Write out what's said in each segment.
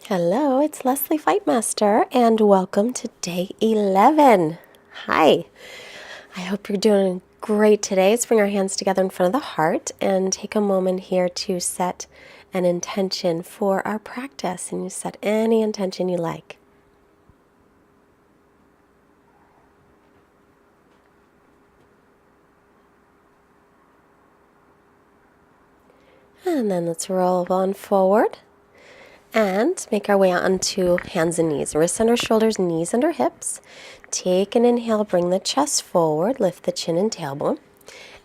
Hello, it's Leslie Fightmaster, and welcome to day 11. Hi, I hope you're doing great today. Let's bring our hands together in front of the heart and take a moment here to set an intention for our practice. And you set any intention you like. And then let's roll on forward and make our way onto hands and knees. Wrists under shoulders, knees under hips. Take an inhale, bring the chest forward, lift the chin and tailbone.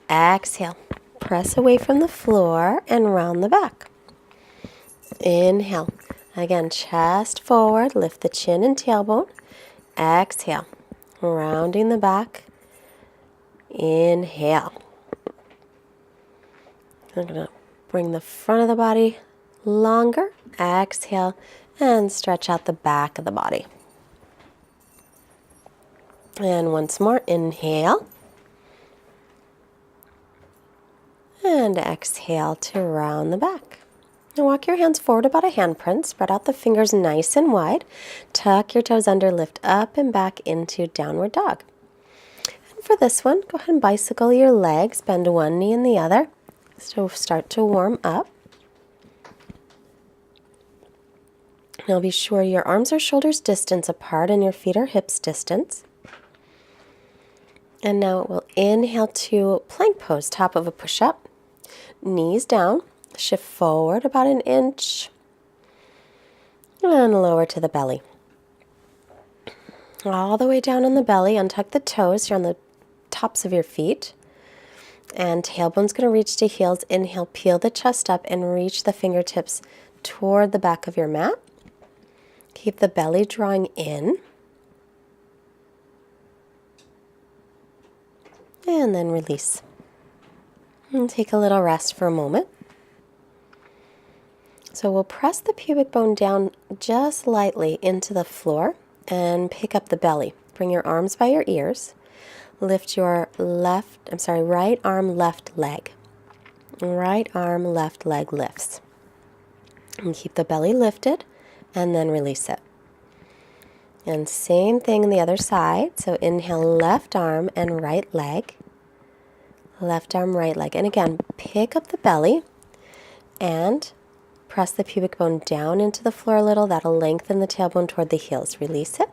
Exhale, press away from the floor and round the back. Inhale, again, chest forward, lift the chin and tailbone. Exhale, rounding the back. Inhale. I'm going to bring the front of the body longer. Exhale, and stretch out the back of the body. And once more, inhale. And exhale to round the back. Now walk your hands forward about a handprint. Spread out the fingers nice and wide. Tuck your toes under, lift up and back into downward dog. And for this one, go ahead and bicycle your legs. Bend one knee and the other. So start to warm up. Now be sure your arms are shoulders distance apart and your feet are hips distance. And now we'll inhale to plank pose, top of a push-up. Knees down, shift forward about an inch, and lower to the belly. All the way down on the belly, untuck the toes. You're on the tops of your feet. And tailbone's going to reach to heels. Inhale, peel the chest up and reach the fingertips toward the back of your mat. Keep the belly drawing in. And then release. And take a little rest for a moment. So we'll press the pubic bone down just lightly into the floor and pick up the belly. Bring your arms by your ears. Lift your right arm, left leg. Right arm, left leg lifts. And keep the belly lifted and then release it. And same thing on the other side. So inhale, left arm and right leg. Left arm, right leg. And again, pick up the belly and press the pubic bone down into the floor a little. That'll lengthen the tailbone toward the heels. Release it.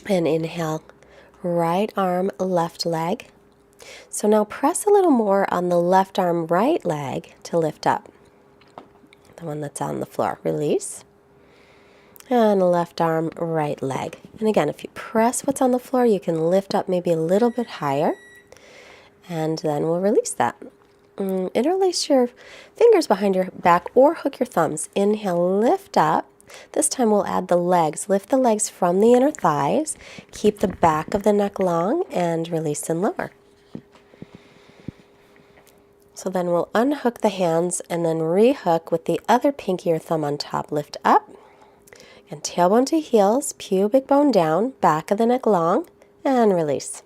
And inhale, right arm, left leg. So now press a little more on the left arm, right leg to lift up. The one that's on the floor. Release. And left arm, right leg. And again, if you press what's on the floor, you can lift up maybe a little bit higher. And then we'll release that. Interlace your fingers behind your back or hook your thumbs. Inhale, lift up. This time we'll add the legs. Lift the legs from the inner thighs. Keep the back of the neck long and release and lower. So then we'll unhook the hands and then rehook with the other pinky or thumb on top. Lift up and tailbone to heels, pubic bone down, back of the neck long, and release.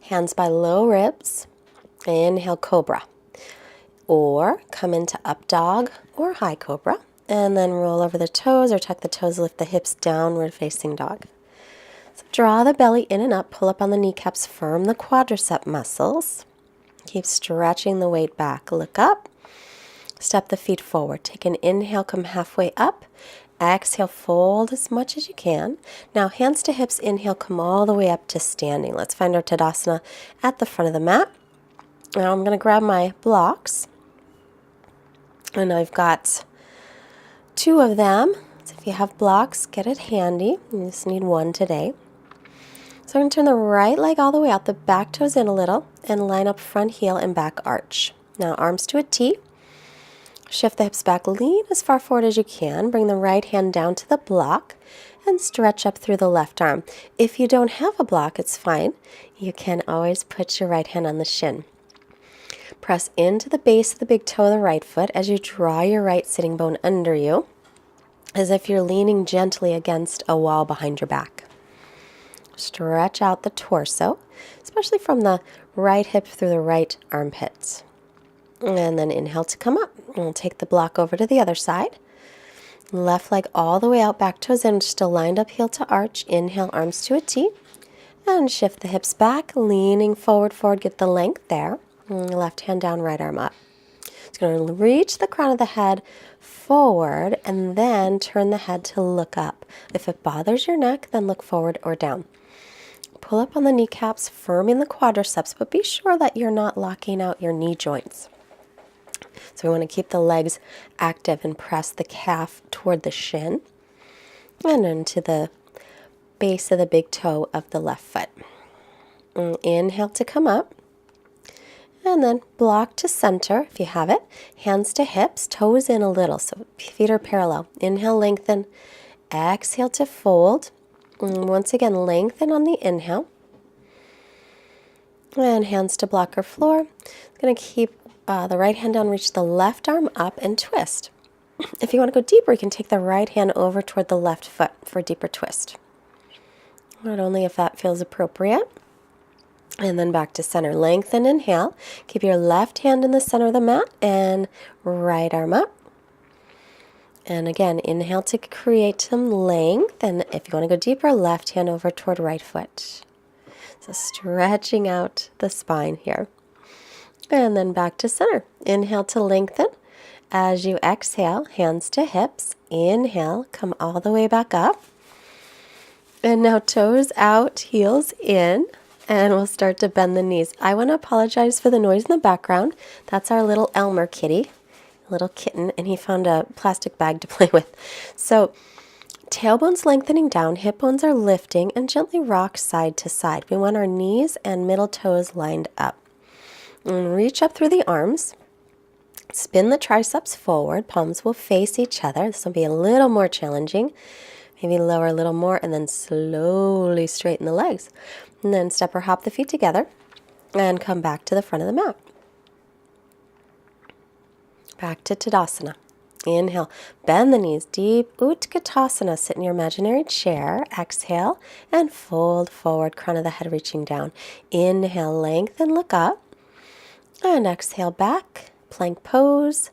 Hands by low ribs. Inhale, cobra. Or come into up dog or high cobra. And then roll over the toes or tuck the toes, lift the hips, downward facing dog. So draw the belly in and up, pull up on the kneecaps, firm the quadricep muscles. Keep stretching the weight back. Look up. Step the feet forward. Take an inhale, come halfway up. Exhale, fold as much as you can. Now hands to hips, inhale, come all the way up to standing. Let's find our Tadasana at the front of the mat. Now I'm going to grab my blocks. And I've got 2 of them. So if you have blocks, get it handy. You just need 1 today. So I'm going to turn the right leg all the way out, the back toes in a little, and line up front heel and back arch. Now arms to a T. Shift the hips back, lean as far forward as you can. Bring the right hand down to the block and stretch up through the left arm. If you don't have a block, it's fine. You can always put your right hand on the shin. Press into the base of the big toe of the right foot as you draw your right sitting bone under you, as if you're leaning gently against a wall behind your back. Stretch out the torso, especially from the right hip through the right armpits. And then inhale to come up. And we'll take the block over to the other side. Left leg all the way out, back toes in, still lined up, heel to arch. Inhale, arms to a T. And shift the hips back, leaning forward, get the length there. And left hand down, right arm up. It's going to reach the crown of the head forward and then turn the head to look up. If it bothers your neck, then look forward or down. Pull up on the kneecaps, firming the quadriceps, but be sure that you're not locking out your knee joints. So we want to keep the legs active and press the calf toward the shin and into the base of the big toe of the left foot. And inhale to come up. And then block to center if you have it. Hands to hips, toes in a little, so feet are parallel. Inhale, lengthen. Exhale to fold. And once again, lengthen on the inhale. And hands to block or floor. I'm going to keep the right hand down, reach the left arm up and twist. If you want to go deeper, you can take the right hand over toward the left foot for a deeper twist. Not only if that feels appropriate. And then back to center. Lengthen, inhale. Keep your left hand in the center of the mat and right arm up. And again, inhale to create some length. And if you want to go deeper, left hand over toward right foot. So stretching out the spine here. And then back to center. Inhale to lengthen. As you exhale, hands to hips. Inhale, come all the way back up. And now toes out, heels in. And we'll start to bend the knees. I want to apologize for the noise in the background. That's our little Elmer kitty, little kitten, and he found a plastic bag to play with. So tailbone's lengthening down, hip bones are lifting, and gently rock side to side. We want our knees and middle toes lined up. And reach up through the arms. Spin the triceps forward. Palms will face each other. This will be a little more challenging. Maybe lower a little more, and then slowly straighten the legs. And then step or hop the feet together and come back to the front of the mat. Back to Tadasana. Inhale, bend the knees deep. Utkatasana, sit in your imaginary chair. Exhale and fold forward, crown of the head reaching down. Inhale, lengthen, look up. And exhale back, plank pose.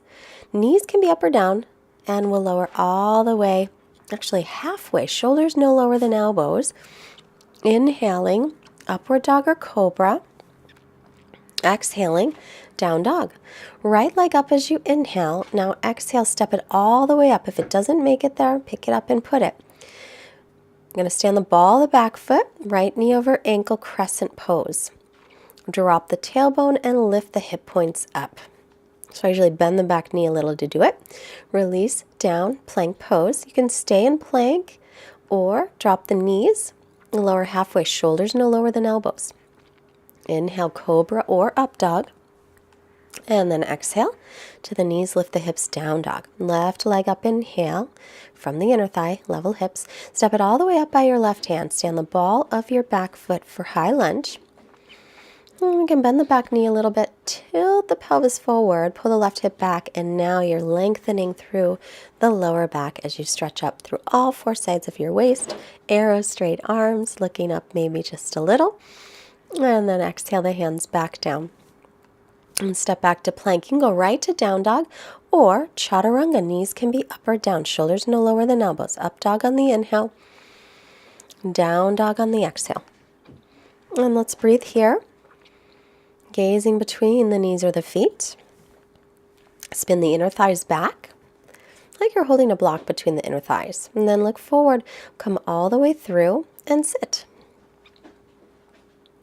Knees can be up or down, and we'll lower all the way, actually halfway, shoulders no lower than elbows. Inhaling, upward dog or cobra. Exhaling, down dog. Right leg up as you inhale. Now exhale, step it all the way up. If it doesn't make it there, pick it up and put it. I'm going to stand the ball of the back foot, right knee over ankle, crescent pose. Drop the tailbone and lift the hip points up. So I usually bend the back knee a little to do it. Release, down, plank pose. You can stay in plank or drop the knees, lower halfway, shoulders no lower than elbows. Inhale, cobra or up dog. And then exhale to the knees, lift the hips, down dog. Left leg up, inhale from the inner thigh, level hips. Step it all the way up by your left hand. Stand the ball of your back foot for high lunge. And you can bend the back knee a little bit, tilt the pelvis forward, pull the left hip back, and now you're lengthening through the lower back as you stretch up through all four sides of your waist. Arrow straight arms, looking up maybe just a little. And then exhale the hands back down. And step back to plank. You can go right to down dog or chaturanga. Knees can be up or down. Shoulders no lower than elbows. Up dog on the inhale. Down dog on the exhale. And let's breathe here. Gazing between the knees or the feet. Spin the inner thighs back. Like you're holding a block between the inner thighs. And then look forward. Come all the way through and sit.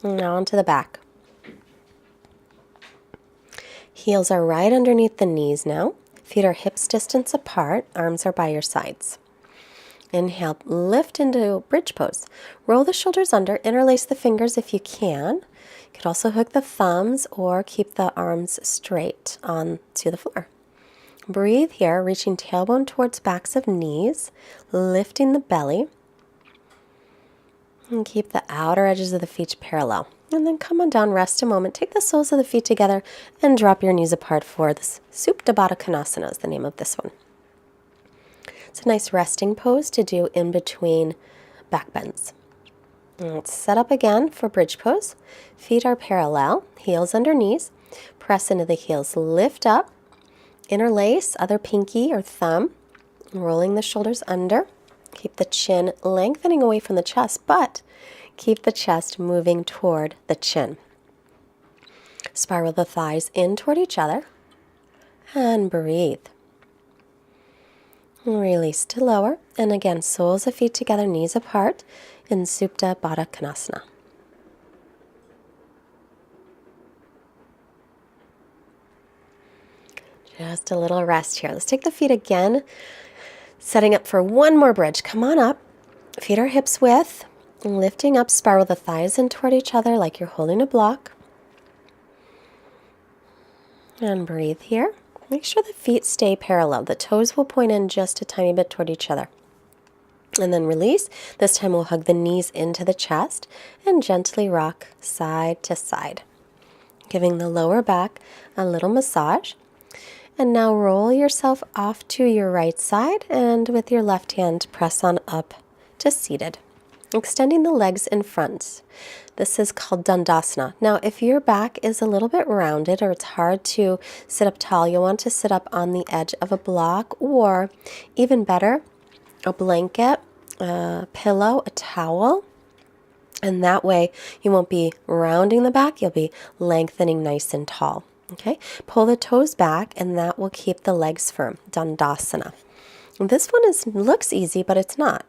Now onto the back. Heels are right underneath the knees now. Feet are hips distance apart. Arms are by your sides. Inhale, lift into bridge pose. Roll the shoulders under. Interlace the fingers if you can. You could also hook the thumbs or keep the arms straight onto the floor. Breathe here, reaching tailbone towards backs of knees, lifting the belly. And keep the outer edges of the feet parallel. And then come on down, rest a moment. Take the soles of the feet together and drop your knees apart for this Supta Baddha Konasana is the name of this one. It's a nice resting pose to do in between back bends. And let's set up again for bridge pose. Feet are parallel, heels under knees. press into the heels. Lift up, interlace, other pinky or thumb, rolling the shoulders under. Keep the chin lengthening away from the chest, but keep the chest moving toward the chin. Spiral the thighs in toward each other and breathe. Release to lower, and again, soles of feet together, knees apart in Supta Baddha Konasana. Just a little rest here. Let's take the feet again, setting up for one more bridge. Come on up, feet are hips width, lifting up, spiral the thighs in toward each other like you're holding a block. And breathe here. Make sure the feet stay parallel. The toes will point in just a tiny bit toward each other. And then release. This time we'll hug the knees into the chest and gently rock side to side, giving the lower back a little massage. And now roll yourself off to your right side, and with your left hand press on up to seated, extending the legs in front. This is called Dandasana. Now, if your back is a little bit rounded or it's hard to sit up tall, you'll want to sit up on the edge of a block, or even better, a blanket, a pillow, a towel. And that way you won't be rounding the back, you'll be lengthening nice and tall. Okay, pull the toes back, and that will keep the legs firm. Dandasana. This one looks easy, but it's not.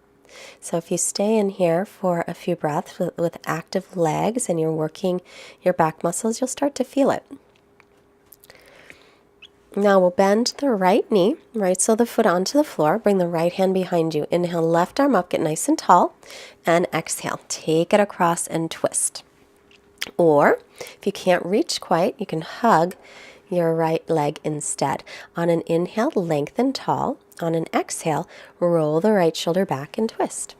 So if you stay in here for a few breaths with active legs and you're working your back muscles, you'll start to feel it. Now we'll bend the right knee, right sole of the foot onto the floor. Bring the right hand behind you. Inhale, left arm up, get nice and tall. And exhale, take it across and twist. Or if you can't reach quite, you can hug your right leg instead. On an inhale, lengthen tall. On an exhale, roll the right shoulder back and twist.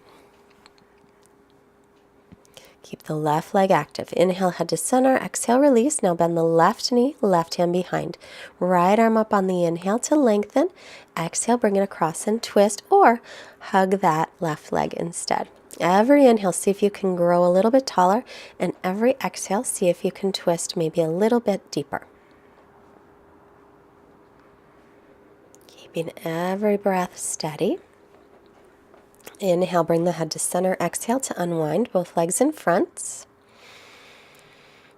Keep the left leg active. Inhale, head to center. Exhale, release. Now bend the left knee, left hand behind. Right arm up on the inhale to lengthen. Exhale, bring it across and twist, or hug that left leg instead. Every inhale, see if you can grow a little bit taller, and every exhale, see if you can twist maybe a little bit deeper. Keeping every breath steady. Inhale, bring the head to center. Exhale to unwind, both legs in front.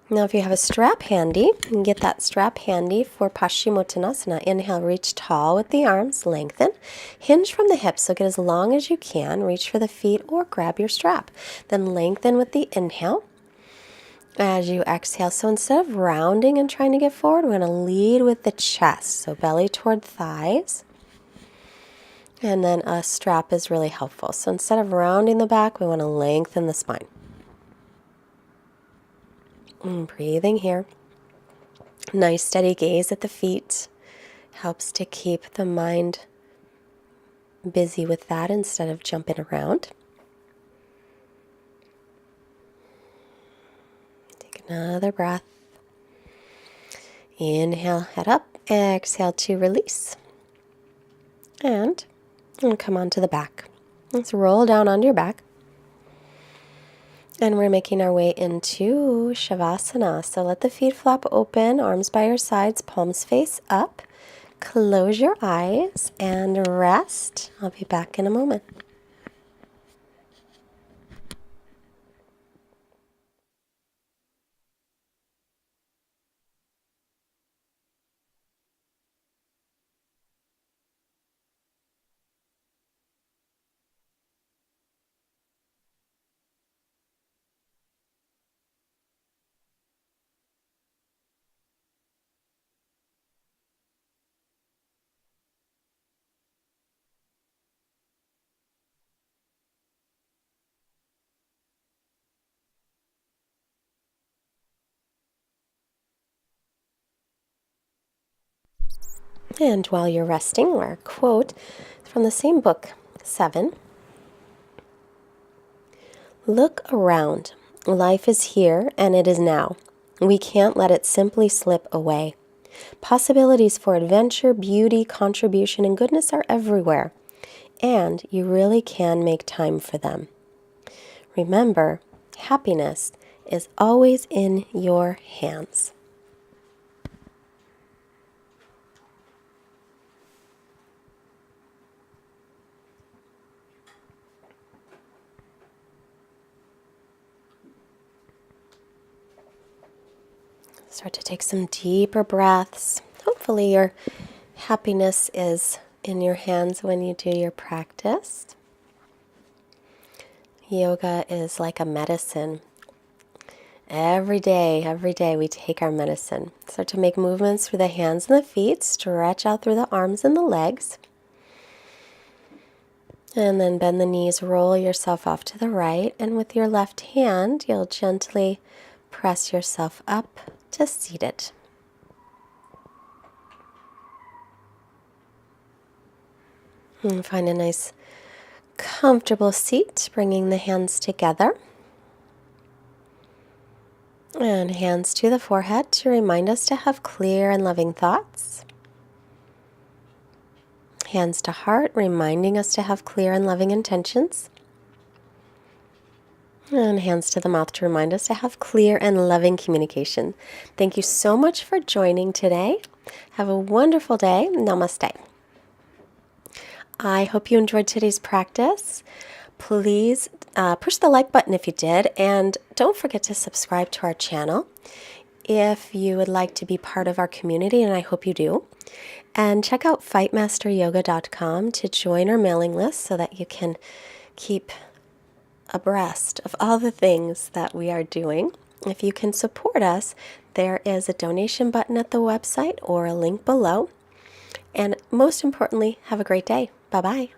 Now if you have a strap handy, you can get that strap handy for Paschimottanasana. Inhale, reach tall with the arms, lengthen. Hinge from the hips, so get as long as you can. Reach for the feet or grab your strap. Then lengthen with the inhale as you exhale. So instead of rounding and trying to get forward, we're going to lead with the chest. So belly toward thighs. And then a strap is really helpful. So instead of rounding the back, we want to lengthen the spine. And breathing here. Nice steady gaze at the feet. Helps to keep the mind busy with that instead of jumping around. Take another breath. Inhale, head up. Exhale to release. And come on to the back. Let's roll down onto your back. And we're making our way into Shavasana. So let the feet flop open, arms by your sides, palms face up. Close your eyes and rest. I'll be back in a moment. And while you're resting, our quote from the same book, 7. Look around. Life is here and it is now. We can't let it simply slip away. Possibilities for adventure, beauty, contribution, and goodness are everywhere. And you really can make time for them. Remember, happiness is always in your hands. Start to take some deeper breaths. Hopefully your happiness is in your hands when you do your practice. Yoga is like a medicine. Every day we take our medicine. Start to make movements through the hands and the feet. Stretch out through the arms and the legs. And then bend the knees, roll yourself off to the right. And with your left hand, you'll gently press yourself up to seated. And find a nice, comfortable seat, bringing the hands together. And hands to the forehead to remind us to have clear and loving thoughts. Hands to heart, reminding us to have clear and loving intentions. And hands to the mouth to remind us to have clear and loving communication. Thank you so much for joining today. Have a wonderful day. Namaste. I hope you enjoyed today's practice. Please push the like button if you did, and don't forget to subscribe to our channel if you would like to be part of our community, and I hope you do. And check out fightmasteryoga.com to join our mailing list so that you can keep abreast of all the things that we are doing. If you can support us, there is a donation button at the website or a link below. And most importantly, have a great day. Bye-bye.